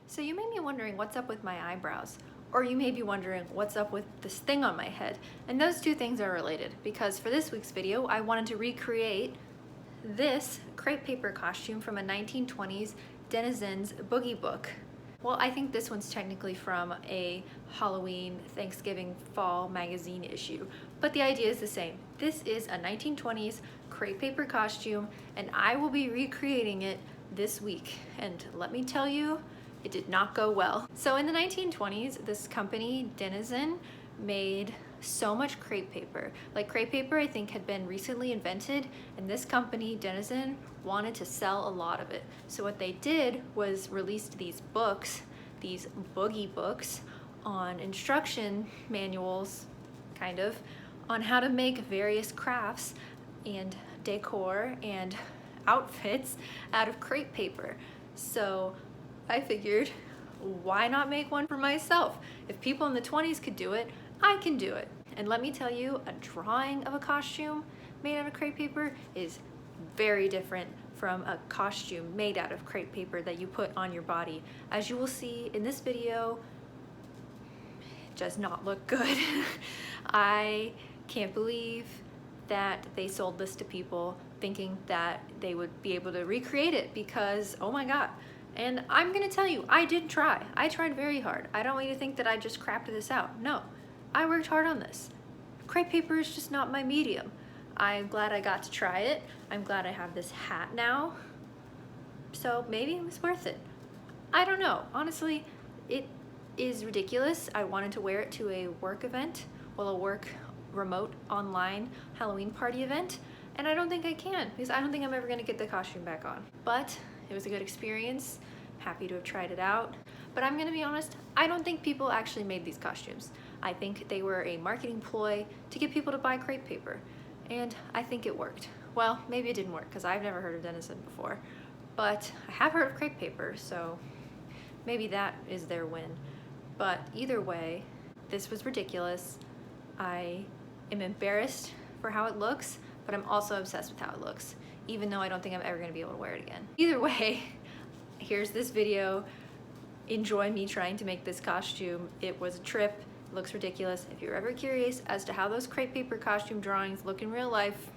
So you may be wondering what's up with my eyebrows, or you may be wondering what's up with this thing on my head. And those two things are related because for this week's video, I wanted to recreate this crepe paper costume from a 1920s Dennison's boogie book. Well, I think this one's technically from a Halloween, Thanksgiving, fall magazine issue, but the idea is the same. This is a 1920s crepe paper costume, and I will be recreating it this week. And let me tell you, it did not go well. So in the 1920s, this company, Dennison, made so much crepe paper. Like, crepe paper, I think, had been recently invented, and this company, Dennison, wanted to sell a lot of it. So what they did was released these books, these boogie books, on instruction manuals, kind of, on how to make various crafts and decor and outfits out of crepe paper. So I figured, why not make one for myself? If people in the 20s could do it, I can do it. And let me tell you, a drawing of a costume made out of crepe paper is very different from a costume made out of crepe paper that you put on your body. As you will see in this video, it does not look good. I can't believe that they sold this to people thinking that they would be able to recreate it because, oh my God. And I'm gonna tell you, I did try. I tried very hard. I don't want you to think that I just crapped this out. No, I worked hard on this. Crepe paper is just not my medium. I'm glad I got to try it. I'm glad I have this hat now. So maybe it was worth it. I don't know. Honestly, it is ridiculous. I wanted to wear it to a work event, well, a work remote online Halloween party event, and I don't think I can because I don't think I'm ever gonna get the costume back on. But it was a good experience. Happy to have tried it out. But I'm gonna be honest, I don't think people actually made these costumes. I think they were a marketing ploy to get people to buy crepe paper. And I think it worked. Well, maybe it didn't work because I've never heard of Dennison before. But I have heard of crepe paper, so maybe that is their win. But either way, this was ridiculous. I am embarrassed for how it looks, but I'm also obsessed with how it looks, even though I don't think I'm ever gonna be able to wear it again. Either way, here's this video. Enjoy me trying to make this costume. It was a trip, it looks ridiculous. If you're ever curious as to how those crepe paper costume drawings look in real life,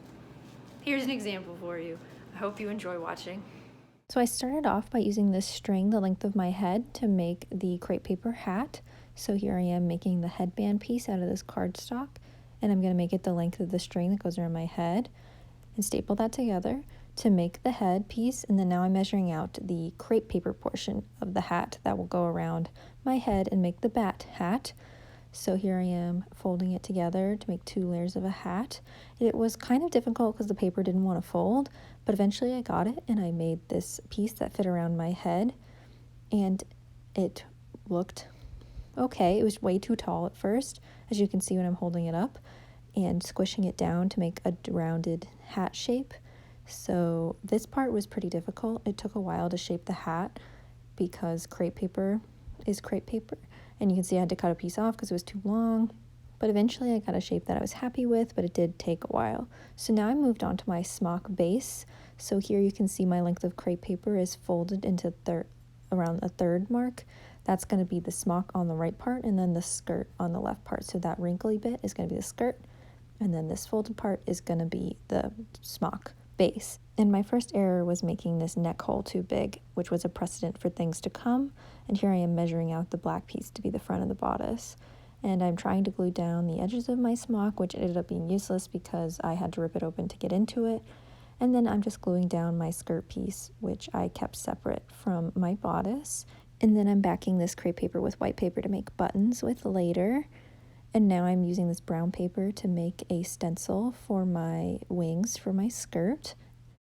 here's an example for you. I hope you enjoy watching. So I started off by using this string the length of my head to make the crepe paper hat. So here I am making the headband piece out of this cardstock, and I'm going to make it the length of the string that goes around my head and staple that together to make the head piece. And then now I'm measuring out the crepe paper portion of the hat that will go around my head and make the bat hat. So here I am folding it together to make 2 layers of a hat. It was kind of difficult because the paper didn't want to fold, but eventually I got it and I made this piece that fit around my head, and it looked okay. It was way too tall at first, as you can see when I'm holding it up and squishing it down to make a rounded hat shape. So this part was pretty difficult. It took a while to shape the hat because crepe paper is crepe paper. And you can see I had to cut a piece off because it was too long. But eventually I got a shape that I was happy with, but it did take a while. So now I moved on to my smock base. So here you can see my length of crepe paper is folded into around a third mark. That's going to be the smock on the right part, and then the skirt on the left part. So that wrinkly bit is going to be the skirt, and then this folded part is going to be the smock base. And my first error was making this neck hole too big, which was a precedent for things to come. And here I am measuring out the black piece to be the front of the bodice. And I'm trying to glue down the edges of my smock, which ended up being useless because I had to rip it open to get into it. And then I'm just gluing down my skirt piece, which I kept separate from my bodice. And then I'm backing this crepe paper with white paper to make buttons with later. And now I'm using this brown paper to make a stencil for my wings for my skirt.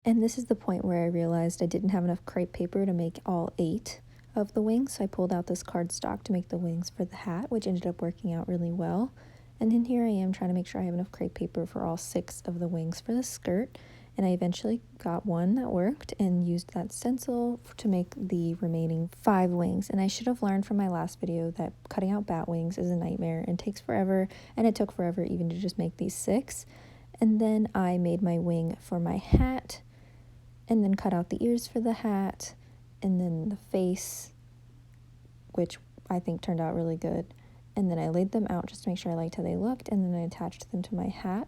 And this is the point where I realized I didn't have enough crepe paper to make all 8 of the wings. So I pulled out this cardstock to make the wings for the hat, which ended up working out really well. And then here I am trying to make sure I have enough crepe paper for all 6 of the wings for the skirt. And I eventually got one that worked and used that stencil to make the remaining 5 wings. And I should have learned from my last video that cutting out bat wings is a nightmare and takes forever, and it took forever even to just make these 6. And then I made my wing for my hat, and then cut out the ears for the hat, and then the face which I think turned out really good. And then I laid them out just to make sure I liked how they looked, and then I attached them to my hat.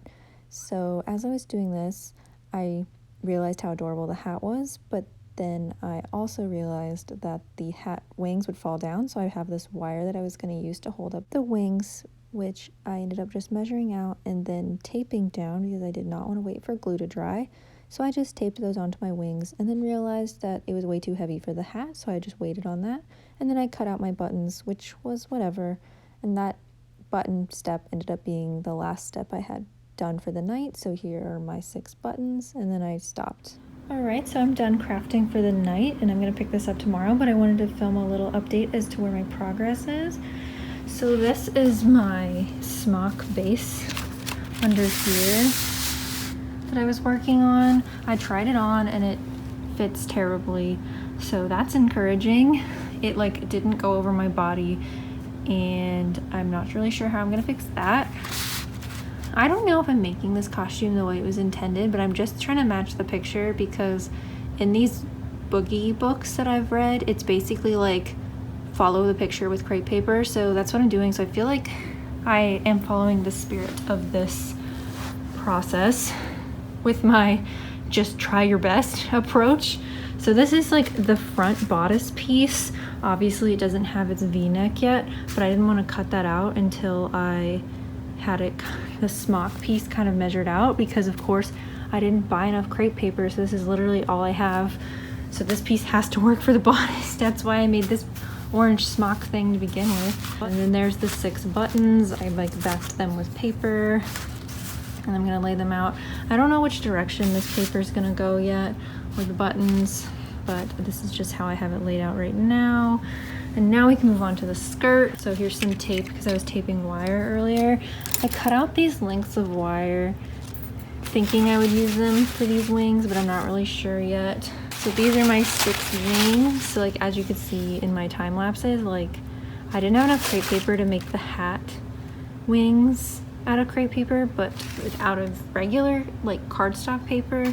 So as I was doing this, I realized how adorable the hat was, but then I also realized that the hat wings would fall down, so I have this wire that I was going to use to hold up the wings, which I ended up just measuring out and then taping down because I did not want to wait for glue to dry. So I just taped those onto my wings and then realized that it was way too heavy for the hat, so I just waited on that. And then I cut out my buttons, which was whatever, and that button step ended up being the last step I had done for the night. So here are my 6 buttons, and then I stopped. Alright, so I'm done crafting for the night, and I'm going to pick this up tomorrow, but I wanted to film a little update as to where my progress is. So this is my smock base under here that I was working on. I tried it on and it fits terribly, so that's encouraging. It like didn't go over my body, and I'm not really sure how I'm going to fix that. I don't know if I'm making this costume the way it was intended, but I'm just trying to match the picture because in these boogie books that I've read, it's basically like follow the picture with crepe paper. So that's what I'm doing. So I feel like I am following the spirit of this process with my just try your best approach. So this is like the front bodice piece. Obviously it doesn't have its V-neck yet, but I didn't want to cut that out until I had it, the smock piece kind of measured out, because of course I didn't buy enough crepe paper, so this is literally all I have. So this piece has to work for the bodice. That's why I made this orange smock thing to begin with. And then there's the 6 buttons. I like backed them with paper, and I'm gonna lay them out. I don't know which direction this paper is gonna go yet, or the buttons, but this is just how I have it laid out right now. And now we can move on to the skirt. So here's some tape because I was taping wire earlier. I cut out these lengths of wire thinking I would use them for these wings, but I'm not really sure yet. So these are my 6 wings. So like as you can see in my time lapses, like I didn't have enough crepe paper to make the hat wings out of crepe paper, but out of regular like cardstock paper.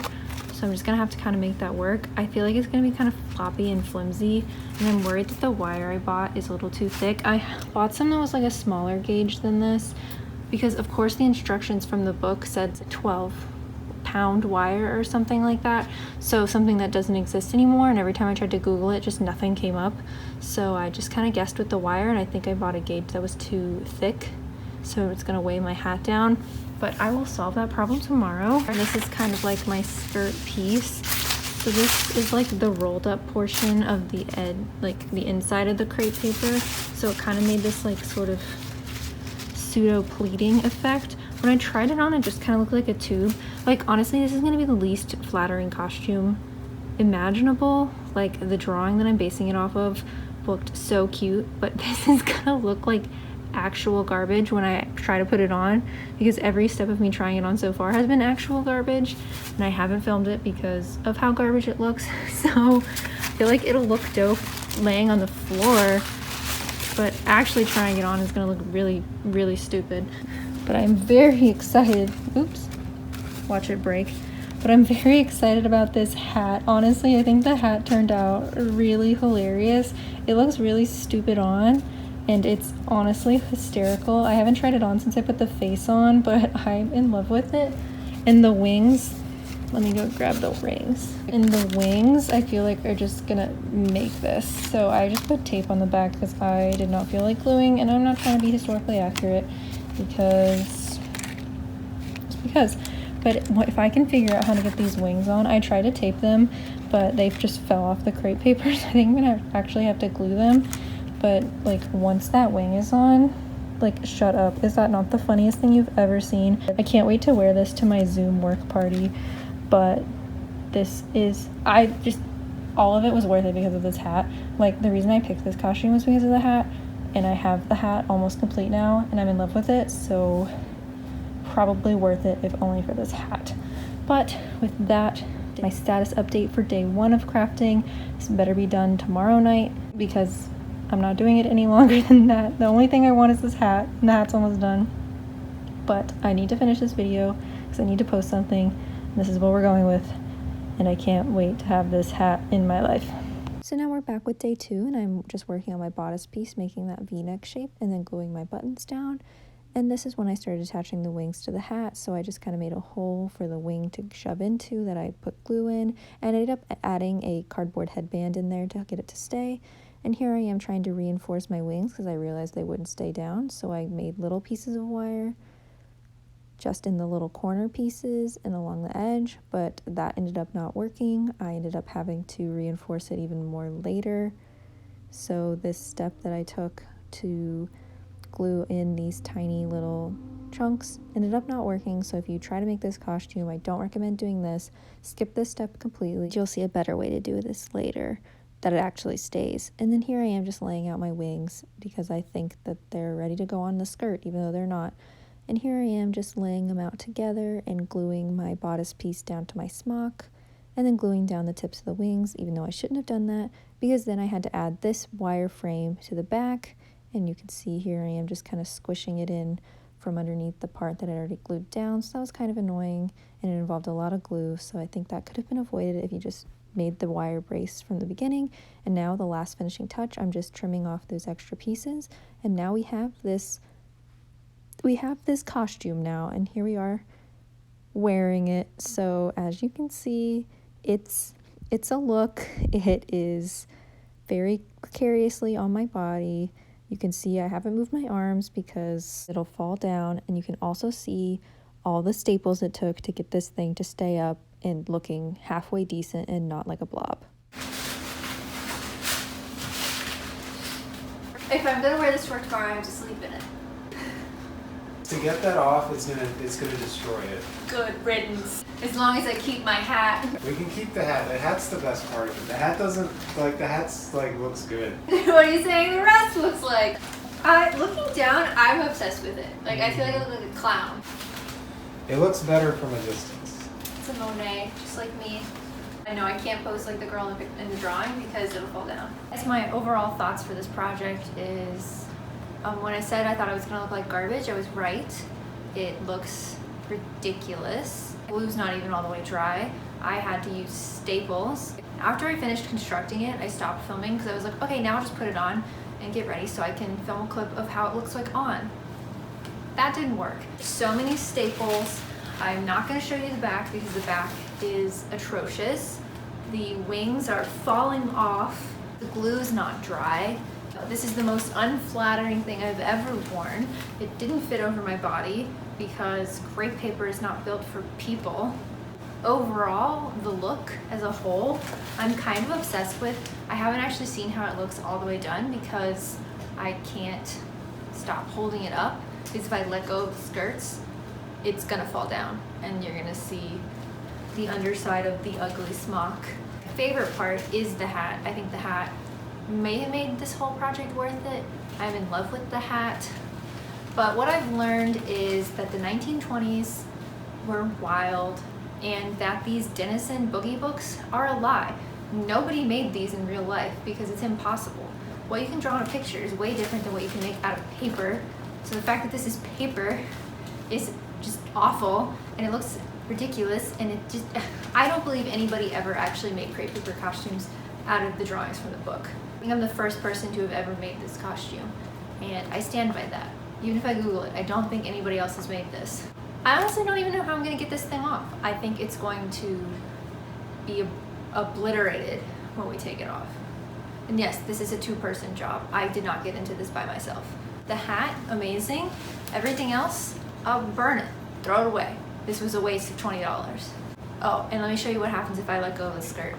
So I'm just gonna have to kind of make that work. I feel like it's gonna be kind of floppy and flimsy, and I'm worried that the wire I bought is a little too thick. I bought some that was like a smaller gauge than this, because of course the instructions from the book said 12-pound wire or something like that. So something that doesn't exist anymore, and every time I tried to Google it, just nothing came up. So I just kind of guessed with the wire, and I think I bought a gauge that was too thick, so it's gonna weigh my hat down. But I will solve that problem tomorrow. And this is kind of like my skirt piece. So this is like the rolled up portion of the like the inside of the crepe paper. So it kind of made this like sort of pseudo pleating effect. When I tried it on, it just kind of looked like a tube. Like honestly, this is gonna be the least flattering costume imaginable. Like the drawing that I'm basing it off of looked so cute, but this is gonna look like actual garbage when I try to put it on, because every step of me trying it on so far has been actual garbage, and I haven't filmed it because of how garbage it looks. So I feel like it'll look dope laying on the floor, but actually trying it on is gonna look really, really stupid. But I'm very excited. Oops, watch it break. But I'm very excited about this hat. Honestly, I think the hat turned out really hilarious. It looks really stupid on, and it's honestly hysterical. I haven't tried it on since I put the face on, but I'm in love with it. And the wings, let me go grab the rings. And the wings, I feel like are just gonna make this. So I just put tape on the back because I did not feel like gluing, and I'm not trying to be historically accurate because, just because. But if I can figure out how to get these wings on, I tried to tape them, but they just fell off the crepe paper. So I think I'm gonna actually have to glue them. But like once that wing is on, like shut up, is that not the funniest thing you've ever seen? I can't wait to wear this to my Zoom work party. But this is, all of it was worth it because of this hat. Like the reason I picked this costume was because of the hat, and I have the hat almost complete now and I'm in love with it, so probably worth it if only for this hat. But with that, my status update for day 1 of crafting. This better be done tomorrow night because I'm not doing it any longer than that. The only thing I want is this hat, and the hat's almost done. But I need to finish this video because I need to post something. This is what we're going with, and I can't wait to have this hat in my life. So now we're back with day 2, and I'm just working on my bodice piece, making that v-neck shape and then gluing my buttons down. And this is when I started attaching the wings to the hat, so I just kind of made a hole for the wing to shove into that I put glue in, and I ended up adding a cardboard headband in there to get it to stay. And here I am trying to reinforce my wings because I realized they wouldn't stay down, so I made little pieces of wire just in the little corner pieces and along the edge, but that ended up not working. I ended up having to reinforce it even more later. So this step that I took to glue in these tiny little chunks ended up not working. So if you try to make this costume, I don't recommend doing this. Skip this step completely. You'll see a better way to do this later that it actually stays. And then here I am just laying out my wings because I think that they're ready to go on the skirt, even though they're not. And here I am just laying them out together and gluing my bodice piece down to my smock and then gluing down the tips of the wings, even though I shouldn't have done that, because then I had to add this wire frame to the back. And you can see here I am just kind of squishing it in from underneath the part that I already glued down. So that was kind of annoying, and it involved a lot of glue. So I think that could have been avoided if you just made the wire brace from the beginning. And now the last finishing touch, I'm just trimming off those extra pieces. And now we have this costume now, and here we are wearing it. So as you can see, it's a look. It is very precariously on my body. You can see I haven't moved my arms because it'll fall down, and you can also see all the staples it took to get this thing to stay up and looking halfway decent and not like a blob. If I'm gonna wear this to work tomorrow, I have to sleep in it. To get that off, it's gonna destroy it. Good riddance. As long as I keep my hat. We can keep the hat. The hat's the best part of it. The hat doesn't, like, the hat's, like, looks good. What are you saying the rest looks like? Looking down, I'm obsessed with it. Like, I feel like I look like a clown. It looks better from a distance. It's a Monet, just like me. I know I can't pose like the girl in the drawing because it'll fall down. As my overall thoughts for this project is, when I said I thought it was gonna look like garbage, I was right. It looks ridiculous. Glue's not even all the way dry. I had to use staples. After I finished constructing it, I stopped filming because I was like, okay, now I'll just put it on and get ready so I can film a clip of how it looks like on. That didn't work. So many staples. I'm not gonna show you the back because the back is atrocious. The wings are falling off. The glue's not dry. This is the most unflattering thing I've ever worn. It didn't fit over my body because crepe paper is not built for people. Overall, the look as a whole, I'm kind of obsessed with. I haven't actually seen how it looks all the way done because I can't stop holding it up, because if I let go of the skirts, it's gonna fall down and you're gonna see the underside of the ugly smock. My favorite part is the hat. I think the hat may have made this whole project worth it. I'm in love with the hat. But what I've learned is that the 1920s were wild and that these Dennison boogie books are a lie. Nobody made these in real life because it's impossible. What you can draw on a picture is way different than what you can make out of paper. So the fact that this is paper is just awful, and it looks ridiculous, and it just, I don't believe anybody ever actually made crepe paper costumes out of the drawings from the book. I think I'm the first person to have ever made this costume, and I stand by that. Even if I Google it, I don't think anybody else has made this. I honestly don't even know how I'm gonna get this thing off. I think it's going to be obliterated when we take it off. And yes, this is a two-person job. I did not get into this by myself. The hat, amazing. Everything else, I'll burn it, throw it away. This was a waste of $20. Oh, and let me show you what happens if I let go of the skirt.